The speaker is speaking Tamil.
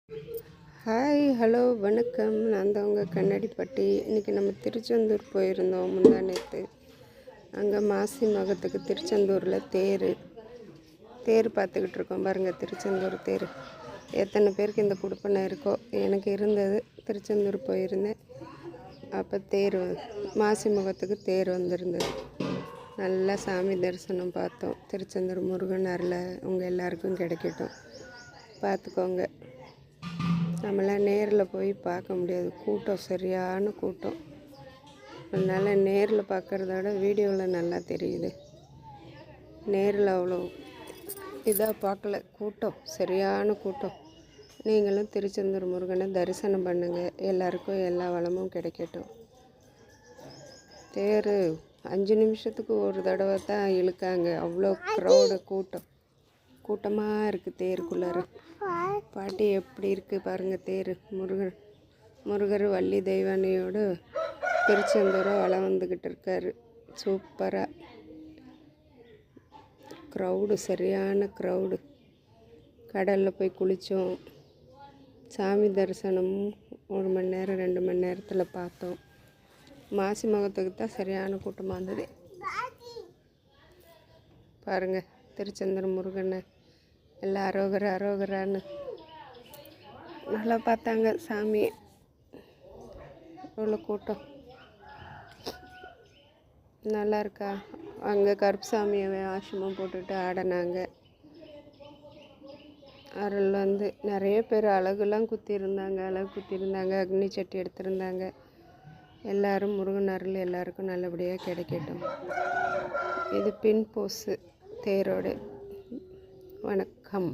ஹாய், ஹலோ, வணக்கம். நான் தான் உங்கள் கண்ணாடிப்பட்டி. இன்றைக்கி நம்ம திருச்செந்தூர் போயிருந்தோம் முந்தா நேற்று. அங்கே மாசி மகத்துக்கு திருச்செந்தூரில் தேர் பார்த்துக்கிட்டு இருக்கோம் பாருங்கள். திருச்செந்தூர் தேர் எத்தனை பேருக்கு இந்த குடுப்பனை இருக்கோ. எனக்கு இருந்தது. திருச்செந்தூர் போயிருந்தேன். அப்போ மாசி மகத்துக்கு தேர் வந்திருந்தது. நல்லா சாமி தரிசனம் பார்த்தோம். திருச்செந்தூர் முருகன் அருளை உங்கள் எல்லாருக்கும் கிடைக்கட்டும். பார்த்துக்கோங்க. நம்மளாம் நேரில் போய் பார்க்க முடியாது, கூட்டம் சரியான கூட்டம். அதனால் நேரில் பார்க்குறத விட வீடியோவில் நல்லா தெரியுது. நேரில் அவ்வளோ இதாக பார்க்கல, கூட்டம் சரியான கூட்டம். நீங்களும் திருச்செந்தூர் முருகனை தரிசனம் பண்ணுங்கள். எல்லாருக்கும் எல்லா வளமும் கிடைக்கட்டும். தேர் 5 நிமிஷத்துக்கு ஒரு தடவை தான் இழுக்காங்க. அவ்வளோ கூட்டமாக இருக்குது தேருக்குள்ளார. பாட்டி எப்படி இருக்குது பாருங்கள். தேர் முருகர் வள்ளி தெய்வானையோடு திருச்செந்தூரை வளம் வந்துக்கிட்டு இருக்கார். சூப்பராக சரியான க்ரௌடு. கடலில் போய் குளித்தோம். சாமி தரிசனமும் 1 மணி நேரம் 2 மணி நேரத்தில் பார்த்தோம். மாசி மகத்துக்கு தான் சரியான கூட்டமாக இருந்தது. பாருங்கள், திருச்செந்தூர் முருகனை எல்லாம் அரோகரான்னு நல்லா பார்த்தாங்க சாமி. இவ்வளோ கூட்டம் நல்லா இருக்கா. அங்கே கருப்பு சாமியை ஆசிரமம் போட்டுட்டு ஆடினாங்க. அருள் நிறைய பேர் அழகு குத்திருந்தாங்க. அக்னி சட்டி எடுத்திருந்தாங்க. எல்லாரும் முருகன் அருள் எல்லாருக்கும் நல்லபடியாக கிடைக்கட்டும். இது பின் போஸு தேரோடு. வணக்கம்.